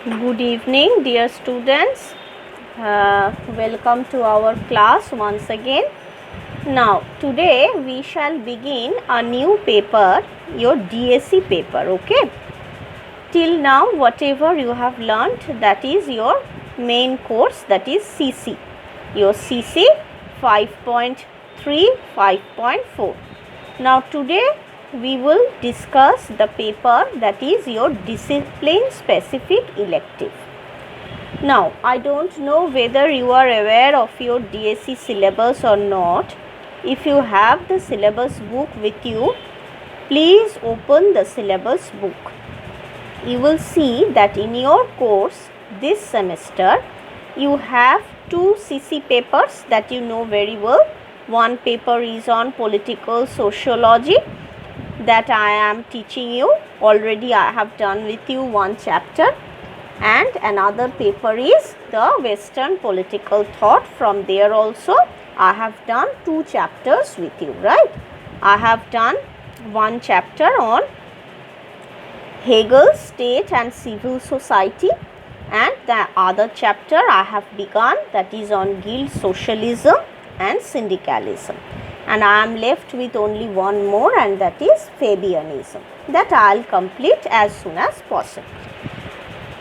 Good evening, dear students. Welcome to our class once again. Now, today we shall begin a new paper, your DSC paper, okay? Till now, whatever you have learnt, that is your main course, that is CC. Your CC 5.3, 5.4. Now, today we will discuss the paper that is your discipline specific elective. Now, I don't know whether you are aware of your DSC syllabus or not. If you have the syllabus book with you, please open the syllabus book. You will see that in your course this semester you have two CC papers that you know very well. One paper is on political sociology that I am teaching you. Already I have done with you one chapter, and another paper is the Western political thought. From there also I have done two chapters with you, right? I have done one chapter on Hegel's State and Civil Society, and the other chapter I have begun, that is on guild socialism and syndicalism, and I am left with only one more, and that is Fabianism, that I will complete as soon as possible.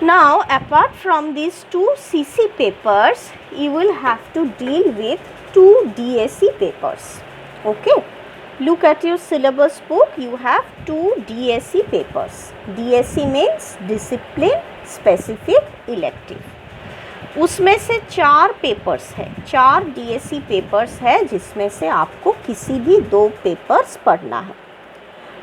Now, apart from these two CC papers, you will have to deal with two DSC papers, okay? Look at your syllabus book, you have two DSC papers. DSC means Discipline Specific Elective. उसमें से चार papers है, चार DSC papers है, जिसमें से आपको किसी भी दो पेपर्स पढ़ना है.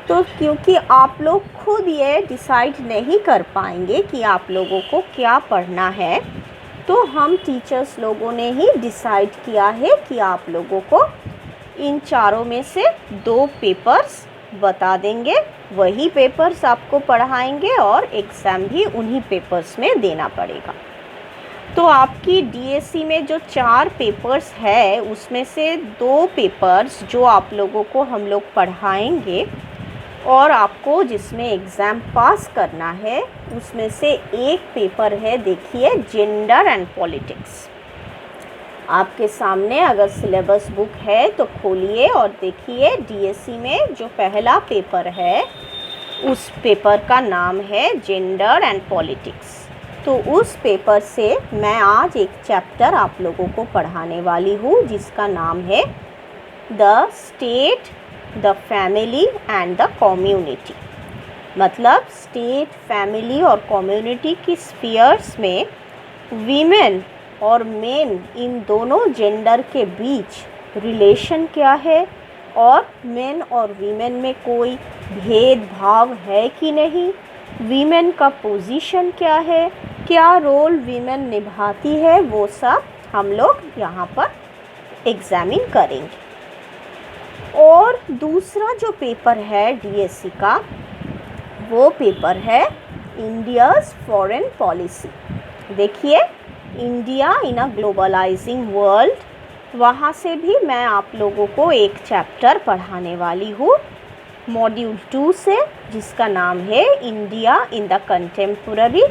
तो क्योंकि आप लोग खुद ये डिसाइड नहीं कर पाएंगे कि आप लोगों को क्या पढ़ना है, तो हम टीचर्स लोगों ने ही डिसाइड किया है कि आप लोगों को इन चारों में से दो पेपर्स बता देंगे, वही पेपर्स आपको पढ़ाएंगे और एग्ज़ाम भी उन्हीं पेपर्स में देना पड़ेगा. तो आपकी DSC में जो चार पेपर्स है, उसमें से दो पेपर्स जो आप लोगों को हम लोग पढ़ाएंगे और आपको जिसमें एग्ज़ाम पास करना है, उसमें से एक पेपर है, देखिए, जेंडर एंड पॉलिटिक्स. आपके सामने अगर सिलेबस बुक है तो खोलिए और देखिए, DSC में जो पहला पेपर है उस पेपर का नाम है जेंडर एंड पॉलिटिक्स. तो उस पेपर से मैं आज एक चैप्टर आप लोगों को पढ़ाने वाली हूँ, जिसका नाम है the state, the family and the community. मतलब स्टेट, फैमिली और कम्युनिटी की स्फीयर्स में वीमेन और मेन, इन दोनों जेंडर के बीच रिलेशन क्या है, और मेन और वीमेन में कोई भेदभाव है कि नहीं, वीमेन का पोजीशन क्या है, क्या रोल वीमेन निभाती है, वो सब हम लोग यहाँ पर एग्जामिन करेंगे. और दूसरा जो पेपर है DSC का, वो पेपर है इंडियाज़ फॉरेन पॉलिसी. देखिए, India in a globalising world, वहाँ से भी मैं आप लोगों को एक चैप्टर पढ़ाने वाली हूँ मॉड्यूल 2 से, जिसका नाम है India in the contemporary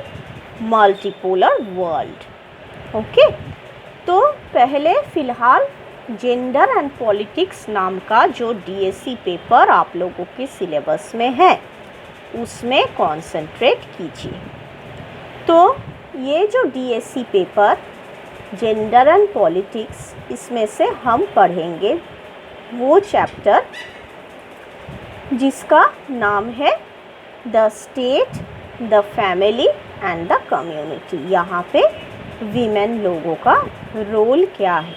multipolar world. Okay, तो पहले फ़िलहाल जेंडर एंड पॉलिटिक्स नाम का जो DSC पेपर आप लोगों के सिलेबस में है, उसमें कॉन्सेंट्रेट कीजिए. तो ये जो DSC paper gender and politics, इसमें से हम पढ़ेंगे वो चैप्टर जिसका नाम है the state, the family and the community. यहाँ पे वीमेन लोगों का रोल क्या है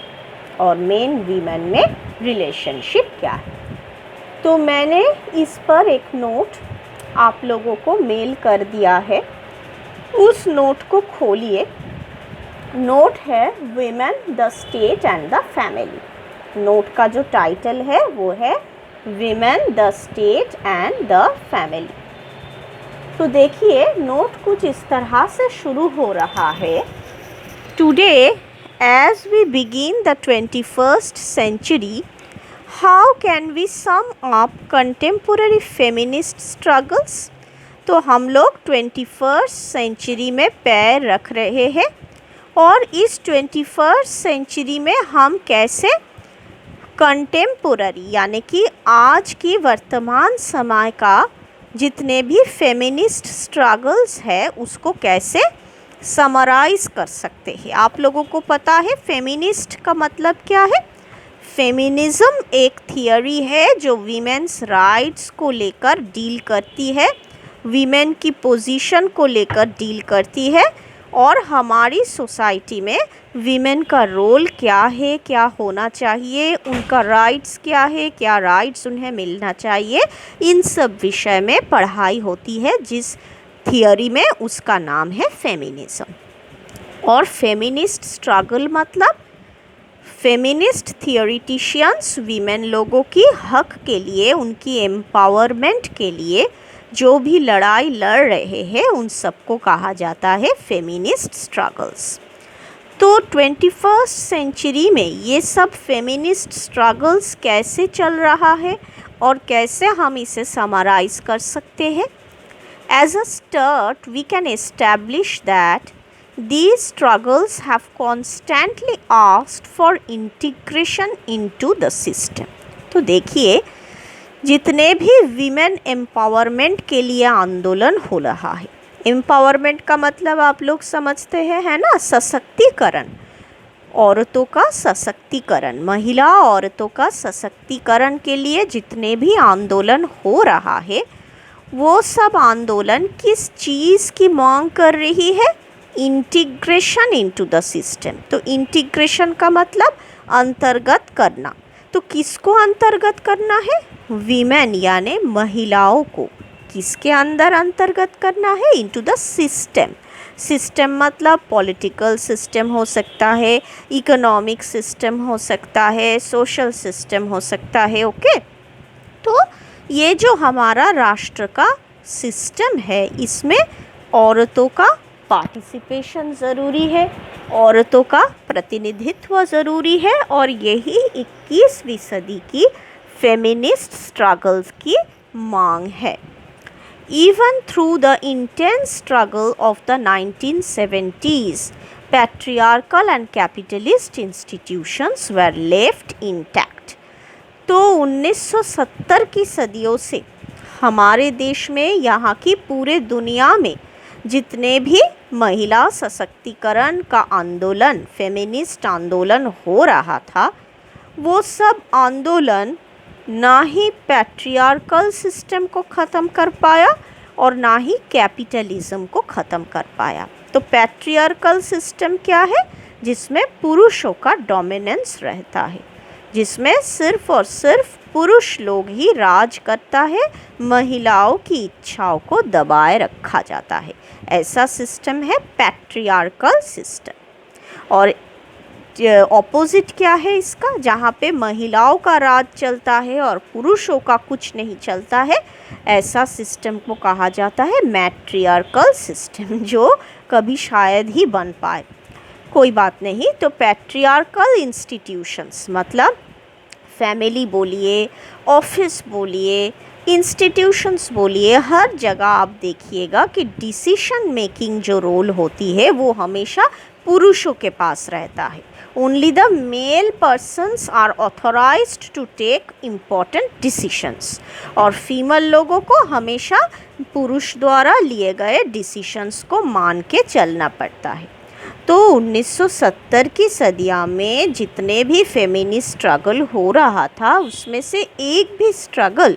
और मेन वीमेन में रिलेशनशिप क्या है. तो मैंने इस पर एक नोट आप लोगों को मेल कर दिया है, उस नोट को खोलिए. नोट है women, the state and the family. Note का जो टाइटल है वो है women, the state and the family. तो देखिए, नोट कुछ इस तरह से शुरू हो रहा है. Today as we begin the 21st century, how can we sum up contemporary feminist struggles? तो हम लोग 21st सेंचुरी में पैर रख रहे हैं और इस 21st सेंचुरी में हम कैसे कंटेम्पोररी यानी कि आज की वर्तमान समय का जितने भी फेमिनिस्ट स्ट्रगल्स है उसको कैसे समराइज कर सकते हैं। आप लोगों को पता है फेमिनिस्ट का मतलब क्या है। फेमिनिज्म एक थियोरी है जो वीमेंस राइट्स को लेकर डील करती है, वीमेन की पोजीशन को लेकर डील करती है और हमारी सोसाइटी में वीमेन का रोल क्या है, क्या होना चाहिए, उनका राइट्स क्या है, क्या राइट्स उन्हें मिलना चाहिए, इन सब विषय में पढ़ाई होती है जिस थियोरी में उसका नाम है फेमिनिज्म। और फेमिनिस्ट स्ट्रगल मतलब फेमिनिस्ट थियोरिटिशियंस वीमेन लोगों की हक के लिए, उनकी एम्पावरमेंट के लिए जो भी लड़ाई लड़ रहे हैं उन सबको कहा जाता है फेमिनिस्ट स्ट्रगल्स। तो 21st सेंचुरी में ये सब फेमिनिस्ट स्ट्रगल्स कैसे चल रहा है और कैसे हम इसे समराइज कर सकते हैं। As a start, we can establish that these struggles have constantly asked for integration into the system। तो देखिए जितने भी विमेन एम्पावरमेंट के लिए आंदोलन हो रहा है, एम्पावरमेंट का मतलब आप लोग समझते हैं है ना, सशक्तिकरण, औरतों का सशक्तिकरण, महिला औरतों का सशक्तिकरण के लिए जितने भी आंदोलन हो रहा है वो सब आंदोलन किस चीज़ की मांग कर रही है, इंटीग्रेशन इनटू द सिस्टम। तो इंटीग्रेशन का मतलब अंतर्गत करना। तो किसको अंतर्गत करना है, वीमेन यानी महिलाओं को किसके अंदर अंतर्गत करना है, इनटू द सिस्टम। सिस्टम मतलब पॉलिटिकल सिस्टम हो सकता है, इकोनॉमिक सिस्टम हो सकता है, सोशल सिस्टम हो सकता है। ओके, तो ये जो हमारा राष्ट्र का सिस्टम है इसमें औरतों का पार्टिसिपेशन ज़रूरी है, औरतों का प्रतिनिधित्व ज़रूरी है और यही 21वीं सदी की फेमिनिस्ट स्ट्रगल्स की मांग है। Even through the intense struggle of the 1970s, patriarchal and capitalist institutions were left intact। तो 1970 की सदियों से हमारे देश में, यहाँ की पूरे दुनिया में जितने भी महिला सशक्तिकरण का आंदोलन, फेमिनिस्ट आंदोलन हो रहा था, वो सब आंदोलन ना ही पैट्रियार्कल सिस्टम को ख़त्म कर पाया और ना ही कैपिटलिज्म को ख़त्म कर पाया। तो पैट्रियार्कल सिस्टम क्या है, जिसमें पुरुषों का डोमिनेंस रहता है, जिसमें सिर्फ और सिर्फ पुरुष लोग ही राज करता है, महिलाओं की इच्छाओं को दबाए रखा जाता है। ऐसा सिस्टम है पैट्रियार्कल सिस्टम। और ऑपोजिट क्या है इसका, जहाँ पे महिलाओं का राज चलता है और पुरुषों का कुछ नहीं चलता है, ऐसा सिस्टम को कहा जाता है मैट्रियार्कल सिस्टम, जो कभी शायद ही बन पाए। कोई बात नहीं। तो पैट्रियार्कल इंस्टीट्यूशंस मतलब फैमिली बोलिए, ऑफिस बोलिए, इंस्टीट्यूशंस बोलिए, हर जगह आप देखिएगा कि डिसीशन मेकिंग जो रोल होती है वो हमेशा पुरुषों के पास रहता है। Only the male persons are authorized to take important decisions और फीमेल लोगों को हमेशा पुरुष द्वारा लिए गए डिसीशंस को मान के चलना पड़ता है। तो 1970 की सदिया में जितने भी फेमिनिस्ट स्ट्रगल हो रहा था उसमें से एक भी स्ट्रगल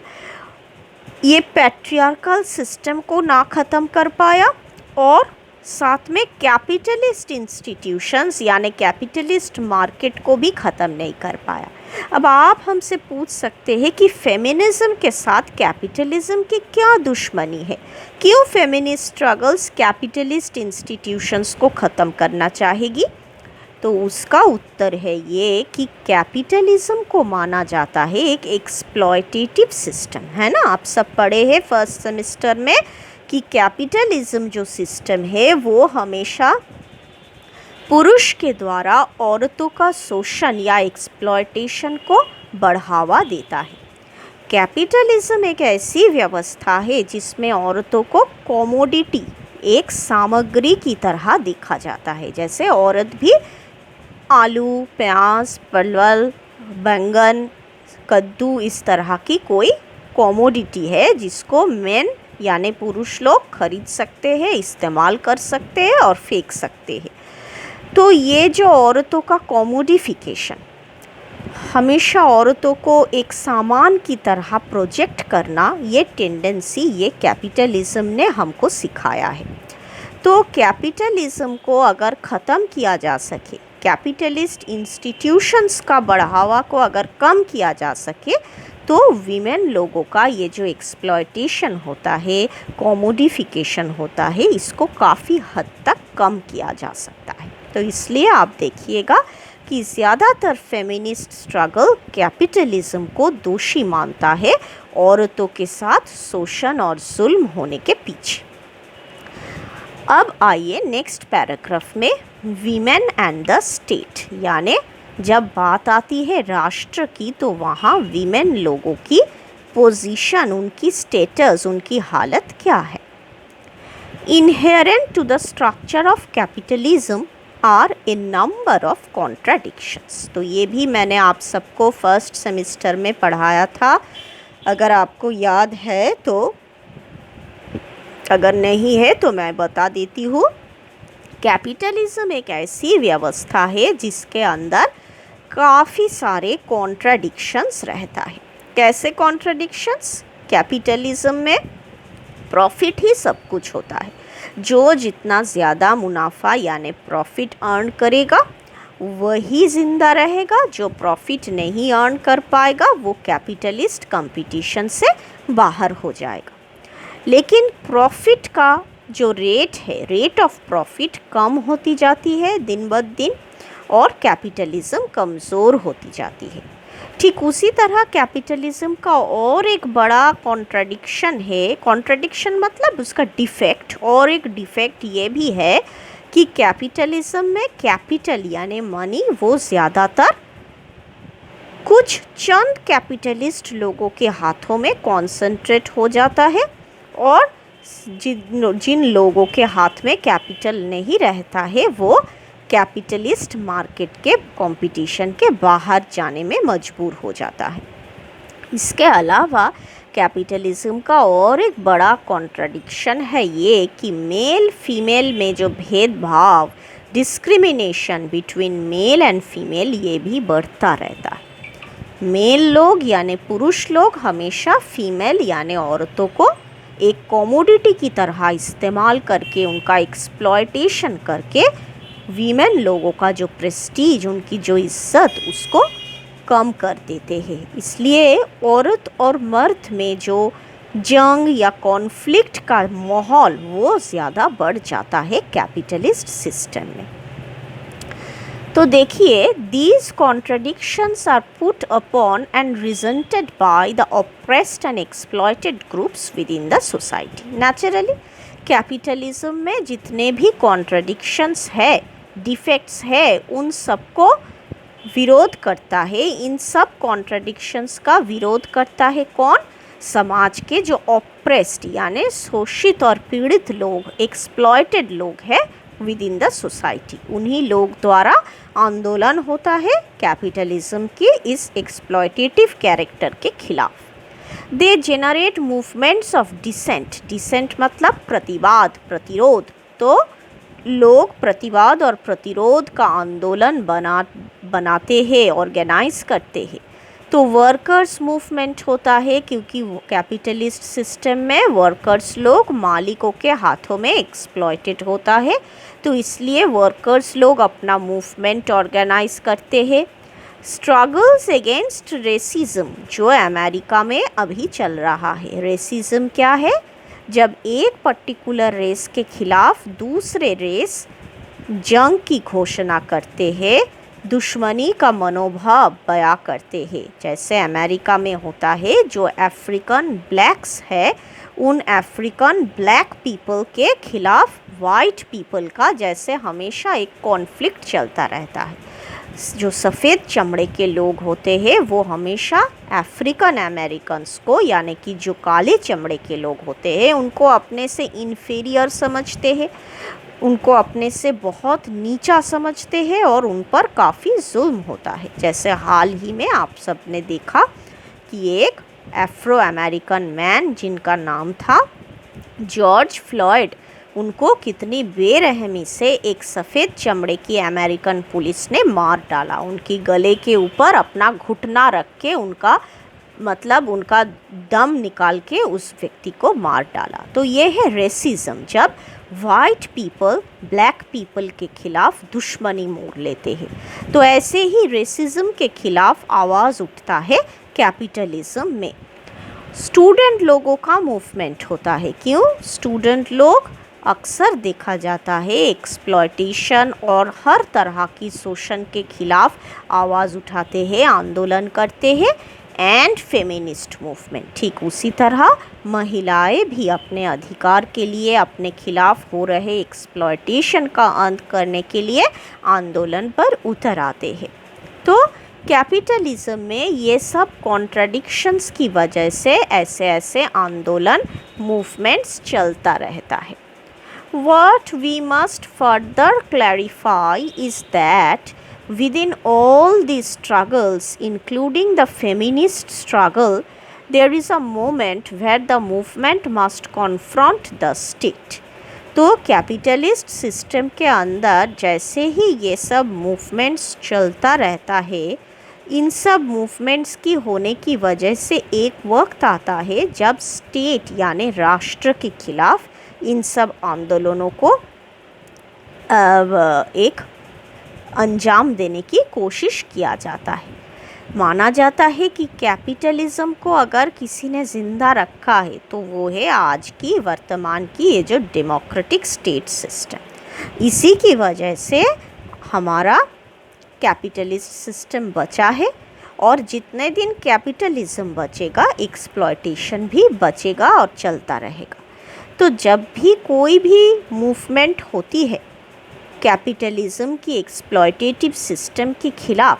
ये पैट्रियार्कल सिस्टम को ना ख़त्म कर पाया और साथ में कैपिटलिस्ट इंस्टीट्यूशंस यानी कैपिटलिस्ट मार्केट को भी ख़त्म नहीं कर पाया। अब आप हमसे पूछ सकते हैं कि फेमिनिज्म के साथ कैपिटलिज्म की क्या दुश्मनी है, क्यों फेमिनिस्ट स्ट्रगल्स कैपिटलिस्ट इंस्टीट्यूशंस को ख़त्म करना चाहेगी। तो उसका उत्तर है ये कि कैपिटलिज्म को माना जाता है एक एक्सप्लॉयटेटिव सिस्टम, है ना। आप सब पढ़े हैं फर्स्ट सेमेस्टर में कि कैपिटलिज्म जो सिस्टम है वो हमेशा पुरुष के द्वारा औरतों का शोषण या एक्सप्लॉयटेशन को बढ़ावा देता है। कैपिटलिज्म एक ऐसी व्यवस्था है जिसमें औरतों को कमोडिटी, एक सामग्री की तरह देखा जाता है। जैसे औरत भी आलू, प्याज, परवल, बैंगन, कद्दू इस तरह की कोई कमोडिटी है जिसको मेन यानी पुरुष लोग खरीद सकते हैं, इस्तेमाल कर सकते हैं और फेंक सकते हैं। तो ये जो औरतों का कमोडिफिकेशन, हमेशा औरतों को एक सामान की तरह प्रोजेक्ट करना, ये टेंडेंसी ये कैपिटलिज्म ने हमको सिखाया है। तो कैपिटलिज्म को अगर ख़त्म किया जा सके, कैपिटलिस्ट इंस्टीट्यूशंस का बढ़ावा को अगर कम किया जा सके, तो वीमेन लोगों का ये जो एक्सप्लॉयटेशन होता है, कमोडिफिकेशन होता है, इसको काफ़ी हद तक कम किया जा सकता है। तो इसलिए आप देखिएगा कि ज़्यादातर फेमिनिस्ट स्ट्रगल कैपिटलिज्म को दोषी मानता है औरतों के साथ शोषण और जुल्म होने के पीछे। अब आइए नेक्स्ट पैराग्राफ में वीमेन एंड द स्टेट, यानी जब बात आती है राष्ट्र की तो वहाँ वीमेन लोगों की पोजीशन, उनकी स्टेटस, उनकी हालत क्या है। Inherent to the structure of capitalism are a number of contradictions. तो ये भी मैंने आप सबको फर्स्ट सेमेस्टर में पढ़ाया था, अगर आपको याद है तो, अगर नहीं है तो मैं बता देती हूँ। कैपिटलिज्म एक ऐसी व्यवस्था है जिसके अंदर काफ़ी सारे कॉन्ट्राडिक्शंस रहता है। कैसे कॉन्ट्राडिक्शंस? कैपिटलिज्म में प्रॉफिट ही सब कुछ होता है। जो जितना ज़्यादा मुनाफा यानी प्रॉफिट अर्न करेगा वही ज़िंदा रहेगा, जो प्रॉफिट नहीं अर्न कर पाएगा वो कैपिटलिस्ट कंपटीशन से बाहर हो जाएगा। लेकिन प्रॉफिट का जो रेट है, रेट ऑफ प्रॉफिट कम होती जाती है दिन ब दिन और कैपिटलिज्म कमज़ोर होती जाती है। ठीक उसी तरह कैपिटलिज्म का और एक बड़ा कॉन्ट्राडिक्शन है, कॉन्ट्राडिक्शन मतलब उसका डिफेक्ट, और एक डिफेक्ट ये भी है कि कैपिटलिज्म में कैपिटल यानी मनी वो ज़्यादातर कुछ चंद कैपिटलिस्ट लोगों के हाथों में कॉन्सेंट्रेट हो जाता है, और जिन लोगों के हाथ में कैपिटल नहीं रहता है वो कैपिटलिस्ट मार्केट के कंपटीशन के बाहर जाने में मजबूर हो जाता है। इसके अलावा कैपिटलिज्म का और एक बड़ा कॉन्ट्राडिक्शन है ये कि मेल फीमेल में जो भेदभाव, discrimination between male and female, ये भी बढ़ता रहता है। मेल लोग यानी पुरुष लोग हमेशा फीमेल यानी औरतों को एक कमोडिटी की तरह इस्तेमाल करके, उनका एक्सप्लॉयटेशन करके वीमेन लोगों का जो प्रेस्टीज, उनकी जो इज्जत, उसको कम कर देते हैं। इसलिए औरत और मर्द में जो जंग या कॉन्फ्लिक्ट का माहौल वो ज़्यादा बढ़ जाता है कैपिटलिस्ट सिस्टम में। तो देखिए, these contradictions are put upon and resented by the oppressed and exploited groups within the society. Naturally capitalism में जितने भी कॉन्ट्रडिक्शंस है, डिफेक्ट्स है, उन सबको विरोध करता है। इन सब कॉन्ट्रडिक्शंस का विरोध करता है कौन? समाज के जो ऑप्रेस्ड यानी शोषित और पीड़ित लोग, एक्सप्लॉयटेड लोग हैं विद इन द सोसाइटी, उन्हीं लोग द्वारा आंदोलन होता है कैपिटलिज्म के इस एक्सप्लॉयटेटिव कैरेक्टर के खिलाफ। They generate movements of dissent, dissent मतलब प्रतिवाद, प्रतिरोध। तो लोग प्रतिवाद और प्रतिरोध का आंदोलन बनाते हैं, ऑर्गेनाइज करते हैं। तो वर्कर्स मूवमेंट होता है क्योंकि कैपिटलिस्ट सिस्टम में वर्कर्स लोग मालिकों के हाथों में एक्सप्लॉयटेड होता है, तो इसलिए वर्कर्स लोग अपना मूवमेंट ऑर्गेनाइज करते हैं। स्ट्रगल्स अगेंस्ट रेसिज्म जो अमेरिका में अभी चल रहा है। रेसिज्म क्या है? जब एक पर्टिकुलर रेस के खिलाफ दूसरे रेस जंग की घोषणा करते हैं, दुश्मनी का मनोभाव बयां करते हैं। जैसे अमेरिका में होता है, जो अफ्रीकन ब्लैक्स है उन अफ्रीकन ब्लैक पीपल के खिलाफ वाइट पीपल का जैसे हमेशा एक कॉन्फ्लिक्ट चलता रहता है। जो सफ़ेद चमड़े के लोग होते हैं वो हमेशा अफ्रीकन अमेरिकन्स को, यानी कि जो काले चमड़े के लोग होते हैं, उनको अपने से इन्फीरियर समझते हैं, उनको अपने से बहुत नीचा समझते हैं और उन पर काफ़ी जुल्म होता है। जैसे हाल ही में आप सब ने देखा कि एक अफ्रो अमेरिकन मैन जिनका नाम था जॉर्ज फ्लॉयड, उनको कितनी बेरहमी से एक सफ़ेद चमड़े की अमेरिकन पुलिस ने मार डाला। उनकी गले के ऊपर अपना घुटना रख के उनका दम निकाल के उस व्यक्ति को मार डाला। तो ये है रेसिज्म, जब वाइट पीपल ब्लैक पीपल के खिलाफ दुश्मनी मोड़ लेते हैं। तो ऐसे ही रेसिज्म के खिलाफ आवाज़ उठता है कैपिटलिज्म में। स्टूडेंट लोगों का मूवमेंट होता है। क्यों? स्टूडेंट लोग अक्सर देखा जाता है एक्सप्लॉयटेशन और हर तरह की शोषण के खिलाफ आवाज़ उठाते हैं, आंदोलन करते हैं। एंड फेमिनिस्ट मूवमेंट, ठीक उसी तरह महिलाएं भी अपने अधिकार के लिए, अपने खिलाफ हो रहे एक्सप्लॉयटेशन का अंत करने के लिए आंदोलन पर उतर आते हैं। तो कैपिटलिज्म में ये सब कॉन्ट्रडिक्शंस की वजह से ऐसे आंदोलन मूवमेंट्स चलता रहता है। What we must further clarify is that within all these struggles, including the feminist struggle, there is a moment where the movement must confront the state. तो कैपिटलिस्ट सिस्टम के अंदर जैसे ही ये सब मूवमेंट्स चलता रहता है, इन सब मूवमेंट्स की होने की वजह से एक वक्त आता है जब स्टेट यानी राष्ट्र के खिलाफ इन सब आंदोलनों को एक अंजाम देने की कोशिश किया जाता है। माना जाता है कि कैपिटलिज्म को अगर किसी ने ज़िंदा रखा है तो वो है आज की वर्तमान की ये जो डेमोक्रेटिक स्टेट सिस्टम। इसी की वजह से हमारा कैपिटलिस्ट सिस्टम बचा है, और जितने दिन कैपिटलिज्म बचेगा एक्सप्लॉयटेशन भी बचेगा और चलता रहेगा। तो जब भी कोई भी मूवमेंट होती है कैपिटलिज्म की एक्सप्लॉयटेटिव सिस्टम के खिलाफ,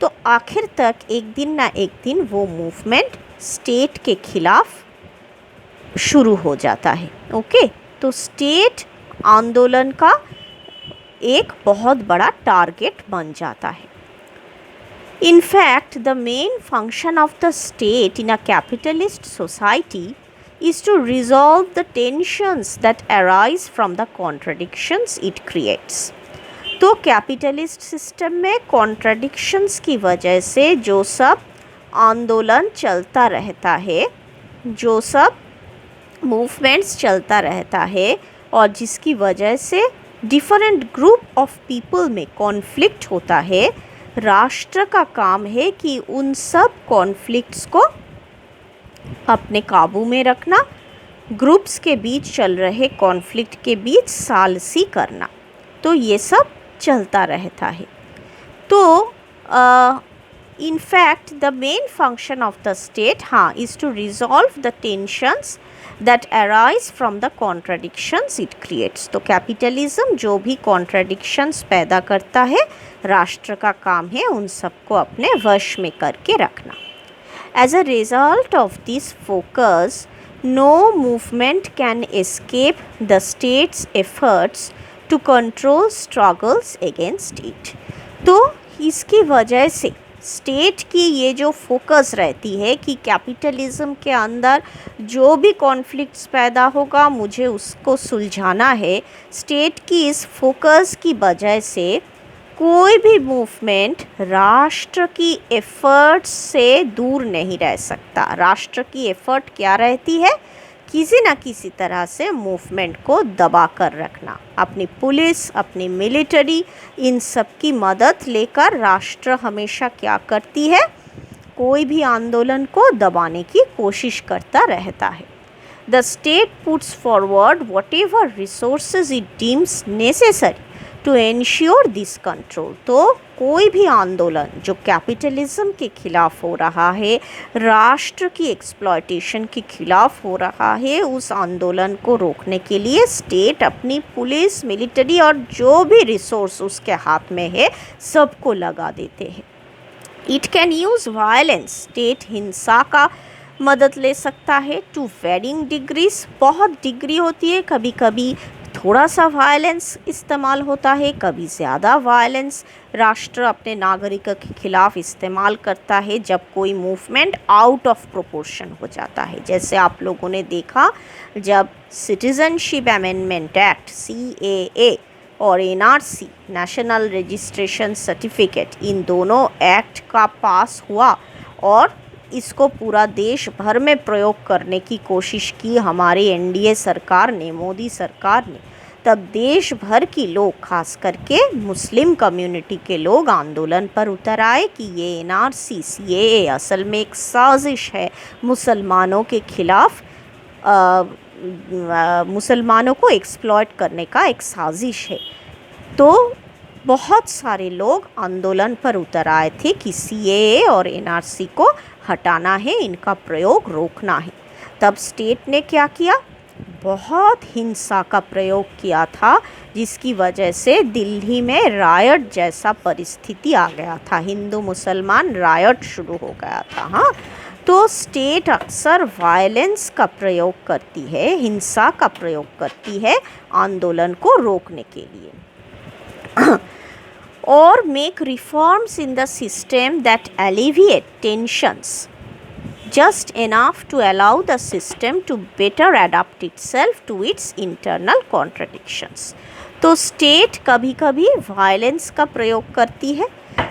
तो आखिर तक एक दिन ना एक दिन वो मूवमेंट स्टेट के खिलाफ शुरू हो जाता है। ओके, तो स्टेट आंदोलन का एक बहुत बड़ा टारगेट बन जाता है। In fact, the main function of the state in a capitalist society is to resolve the tensions that arise from the contradictions it creates. तो कैपिटलिस्ट सिस्टम में कॉन्ट्रडिक्शंस की वजह से जो सब आंदोलन चलता रहता है, जो सब मूवमेंट्स चलता रहता है, और जिसकी वजह से डिफरेंट ग्रुप ऑफ पीपल में कॉन्फ्लिक्ट होता है, राष्ट्र का काम है कि उन सब कॉन्फ्लिक्ट्स को अपने काबू में रखना, ग्रुप्स के बीच चल रहे कॉन्फ्लिक्ट के बीच सालसी करना। तो ये सब चलता रहता है। तो in fact the main function of the state is to resolve the tensions that arise from the contradictions it creates. तो कैपिटलिज्म जो भी कॉन्ट्रडिक्शंस पैदा करता है, राष्ट्र का काम है उन सबको अपने वश में करके रखना। As a result of this focus, no movement can escape the state's efforts to control struggles against it. तो इसकी वजह से स्टेट की ये जो फोकस रहती है कि कैपिटलिज्म के अंदर जो भी कॉन्फ्लिक्ट्स पैदा होगा मुझे उसको सुलझाना है, स्टेट की इस फोकस की वजह से कोई भी मूवमेंट राष्ट्र की एफर्ट्स से दूर नहीं रह सकता। राष्ट्र की एफर्ट क्या रहती है? किसी न किसी तरह से मूवमेंट को दबा कर रखना। अपनी पुलिस, अपनी मिलिट्री, इन सब की मदद लेकर राष्ट्र हमेशा क्या करती है? कोई भी आंदोलन को दबाने की कोशिश करता रहता है। The state puts forward whatever resources it deems necessary to ensure this control. तो कोई भी आंदोलन जो कैपिटलिज्म के खिलाफ हो रहा है, राष्ट्र की एक्सप्लॉयटेशन के खिलाफ हो रहा है, उस आंदोलन को रोकने के लिए स्टेट अपनी पुलिस, मिलिट्री और जो भी रिसोर्स उसके हाथ में है सबको लगा देते हैं। It can use violence, state हिंसा का मदद ले सकता है टू वेरिंग डिग्रीज, बहुत डिग्री होती है, कभी कभी थोड़ा सा वायलेंस इस्तेमाल होता है, कभी ज़्यादा वायलेंस राष्ट्र अपने नागरिकों के खिलाफ इस्तेमाल करता है जब कोई मूवमेंट आउट ऑफ प्रोपोर्शन हो जाता है। जैसे आप लोगों ने देखा जब सिटीजनशिप अमेंडमेंट एक्ट CAA और NRC नेशनल रजिस्ट्रेशन सर्टिफिकेट, इन दोनों एक्ट का पास हुआ और इसको पूरा देश भर में प्रयोग करने की कोशिश की हमारी NDA सरकार ने, मोदी सरकार ने, तब देश भर की लोग, खास करके मुस्लिम कम्युनिटी के लोग आंदोलन पर उतर आए कि ये NRC CAA असल में एक साजिश है, मुसलमानों के खिलाफ मुसलमानों को एक्सप्लॉइट करने का एक साजिश है। तो बहुत सारे लोग आंदोलन पर उतर आए थे कि CAA और NRC को हटाना है, इनका प्रयोग रोकना है। तब स्टेट ने क्या किया, बहुत हिंसा का प्रयोग किया था, जिसकी वजह से दिल्ली में रायट जैसा परिस्थिति आ गया था, हिंदू मुसलमान रायट शुरू हो गया था। हाँ, तो स्टेट अक्सर वायलेंस का प्रयोग करती है, हिंसा का प्रयोग करती है आंदोलन को रोकने के लिए। or make reforms in the system that alleviate tensions just enough to allow the system to better adapt itself to its internal contradictions। तो स्टेट कभी कभी वायलेंस का प्रयोग करती है,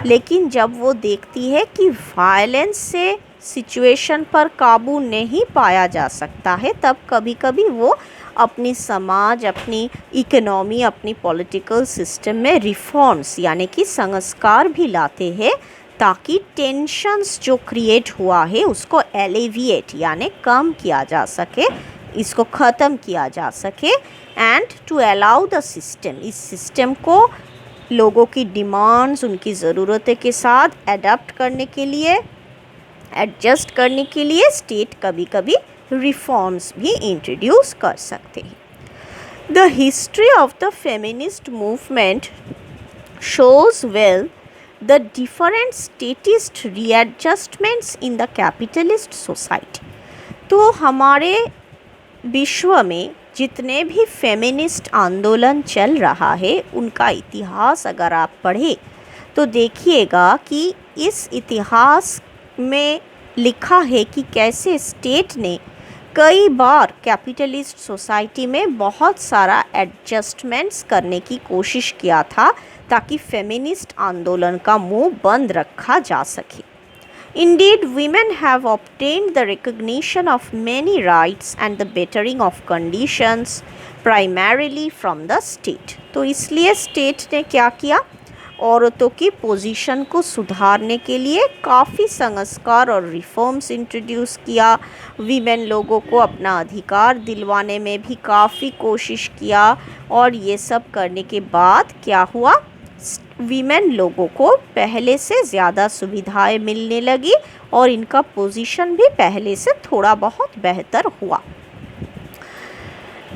लेकिन जब वो देखती है कि वायलेंस से सिचुएशन पर काबू नहीं पाया जा सकता है, तब कभी कभी वो अपनी समाज, अपनी इकोनॉमी, अपनी पॉलिटिकल सिस्टम में रिफॉर्म्स यानी कि संस्कार भी लाते हैं, ताकि टेंशन्स जो क्रिएट हुआ है उसको एलिविएट यानी कम किया जा सके, इसको ख़त्म किया जा सके, and to allow the system, इस सिस्टम को लोगों की डिमांड्स, उनकी ज़रूरतें के साथ अडेप्ट करने के लिए, एडजस्ट करने के लिए स्टेट कभी कभी रिफॉर्म्स भी इंट्रोड्यूस कर सकते हैं। The history of the feminist movement shows well the different statist readjustments in the capitalist society. तो हमारे विश्व में जितने भी फेमिनिस्ट आंदोलन चल रहा है, उनका इतिहास अगर आप पढ़ें तो देखिएगा कि इस इतिहास में लिखा है कि कैसे स्टेट ने कई बार कैपिटलिस्ट सोसाइटी में बहुत सारा एडजस्टमेंट्स करने की कोशिश किया था, ताकि फेमिनिस्ट आंदोलन का मुंह बंद रखा जा सके। Indeed, women have obtained the recognition of many rights and the bettering of conditions primarily from the state। तो इसलिए स्टेट ने क्या किया, औरतों की पोजीशन को सुधारने के लिए काफ़ी संस्कार और रिफॉर्म्स इंट्रोड्यूस किया, वीमेन लोगों को अपना अधिकार दिलवाने में भी काफ़ी कोशिश किया, और ये सब करने के बाद क्या हुआ, वीमेन लोगों को पहले से ज़्यादा सुविधाएं मिलने लगी और इनका पोजीशन भी पहले से थोड़ा बहुत बेहतर हुआ।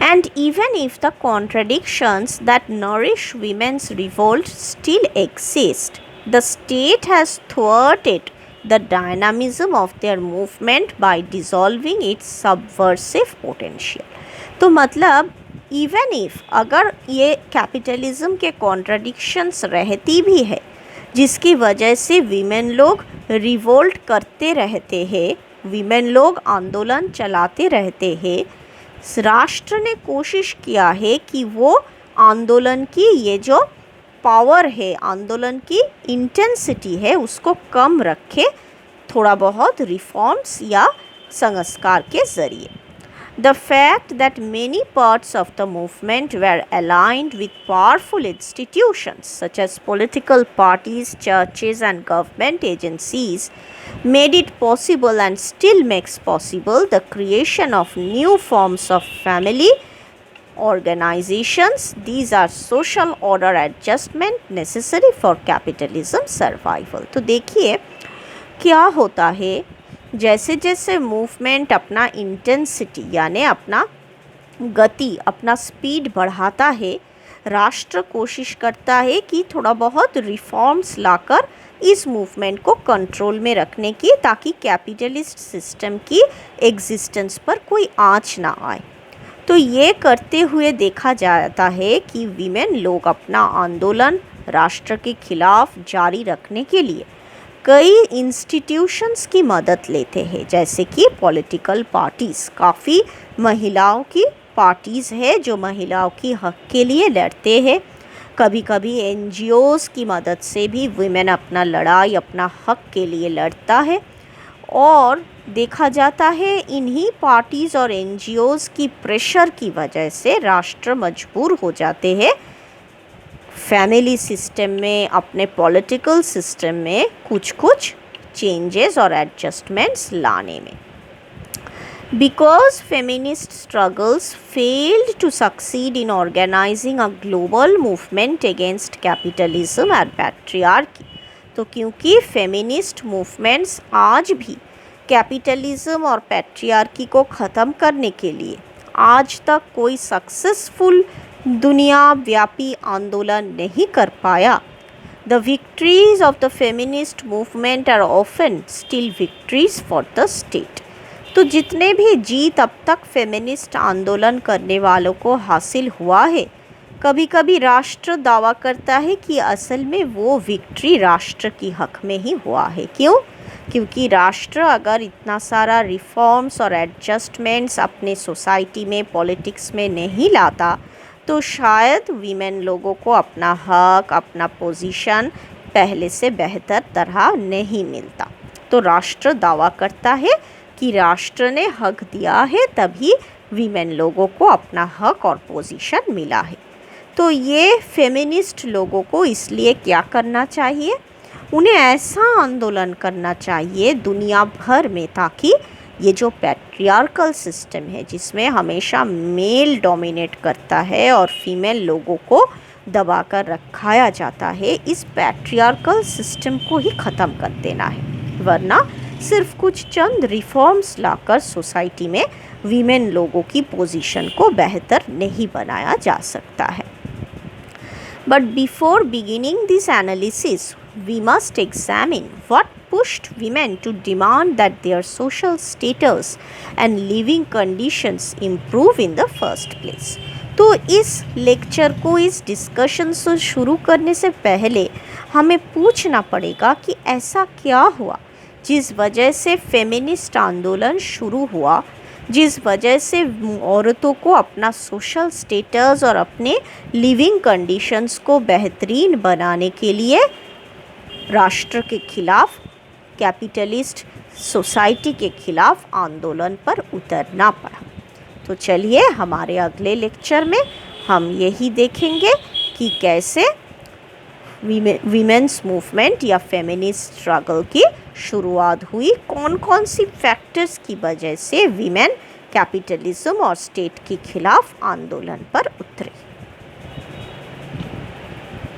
And even if the contradictions that nourish women's revolt still exist, the state has thwarted the dynamism of their movement by dissolving its subversive potential। तो मतलब इवन इफ, अगर ये कैपिटलिज्म के कॉन्ट्रडिक्शंस रहती भी है, जिसकी वजह से वीमेन लोग रिवोल्ट करते रहते हैं, वीमेन लोग आंदोलन चलाते रहते हैं, राष्ट्र ने कोशिश किया है कि वो आंदोलन की ये जो पावर है, आंदोलन की इंटेंसिटी है, उसको कम रखे थोड़ा बहुत रिफॉर्म्स या संस्कार के ज़रिए। The fact that many parts of the movement were aligned with powerful institutions such as political parties, churches and government agencies made it possible and still makes possible the creation of new forms of family organizations. These are social order adjustment necessary for capitalism survival. तो देखिए क्या होता है, जैसे जैसे movement अपना intensity यानी अपना गति, अपना स्पीड बढ़ाता है, राष्ट्र कोशिश करता है कि थोड़ा बहुत रिफॉर्म्स लाकर इस मूवमेंट को कंट्रोल में रखने की, ताकि कैपिटलिस्ट सिस्टम की एग्जिस्टेंस पर कोई आंच ना आए। तो ये करते हुए देखा जाता है कि वीमेन लोग अपना आंदोलन राष्ट्र के खिलाफ जारी रखने के लिए कई इंस्टीट्यूशंस की मदद लेते हैं, जैसे कि पॉलिटिकल पार्टीज़। काफ़ी महिलाओं की पार्टीज़ है जो महिलाओं की हक के लिए लड़ते हैं। कभी कभी एनजीओज़ की मदद से भी वीमेन अपना लड़ाई, अपना हक के लिए लड़ता है। और देखा जाता है इन्हीं पार्टीज़ और एनजीओज़ की प्रेशर की वजह से राष्ट्र मजबूर हो जाते हैं फैमिली सिस्टम में, अपने पॉलिटिकल सिस्टम में कुछ चेंजेस और एडजस्टमेंट्स लाने में। Because feminist struggles failed to succeed in organizing a global movement against capitalism and patriarchy, तो क्योंकि फेमिनिस्ट मूवमेंट्स आज भी कैपिटलिज्म और पैट्रियार्की को ख़त्म करने के लिए आज तक कोई सक्सेसफुल दुनिया व्यापी आंदोलन नहीं कर पाया। The victories of the feminist movement are often still victories for the state. तो जितने भी जीत अब तक फेमिनिस्ट आंदोलन करने वालों को हासिल हुआ है, कभी कभी राष्ट्र दावा करता है कि असल में वो विक्ट्री राष्ट्र की हक में ही हुआ है। क्यों? क्योंकि राष्ट्र अगर इतना सारा रिफॉर्म्स और एडजस्टमेंट्स अपने सोसाइटी में, पॉलिटिक्स में नहीं लाता, तो शायद वीमेन लोगों को अपना हक, अपना पोजीशन पहले से बेहतर तरह नहीं मिलता। तो राष्ट्र दावा करता है कि राष्ट्र ने हक दिया है, तभी वीमेन लोगों को अपना हक और पोजीशन मिला है। तो ये फेमिनिस्ट लोगों को इसलिए क्या करना चाहिए, उन्हें ऐसा आंदोलन करना चाहिए दुनिया भर में, ताकि ये जो पैट्रियार्कल सिस्टम है जिसमें हमेशा मेल डोमिनेट करता है और फीमेल लोगों को दबाकर रखाया जाता है, इस पैट्रियार्कल सिस्टम को ही ख़त्म कर देना है। वरना सिर्फ कुछ चंद रिफॉर्म्स लाकर सोसाइटी में वीमेन लोगों की पोजीशन को बेहतर नहीं बनाया जा सकता है। But before beginning this analysis we must examine what pushed women to demand that their social status and living conditions improve in the first place. तो इस लेक्चर को, इस डिस्कशन से शुरू करने से पहले हमें पूछना पड़ेगा कि ऐसा क्या हुआ जिस वजह से फेमिनिस्ट आंदोलन शुरू हुआ, जिस वजह से औरतों को अपना सोशल स्टेटस और अपने लिविंग कंडीशंस को बेहतरीन बनाने के लिए राष्ट्र के खिलाफ, कैपिटलिस्ट सोसाइटी के खिलाफ आंदोलन पर उतरना पड़ा। तो चलिए हमारे अगले लेक्चर में हम यही देखेंगे कि कैसे वीमेंस मूवमेंट या फेमिनिस्ट स्ट्रगल की शुरुआत हुई, कौन कौन सी फैक्टर्स की वजह से वीमेन कैपिटलिज्म और स्टेट के खिलाफ आंदोलन पर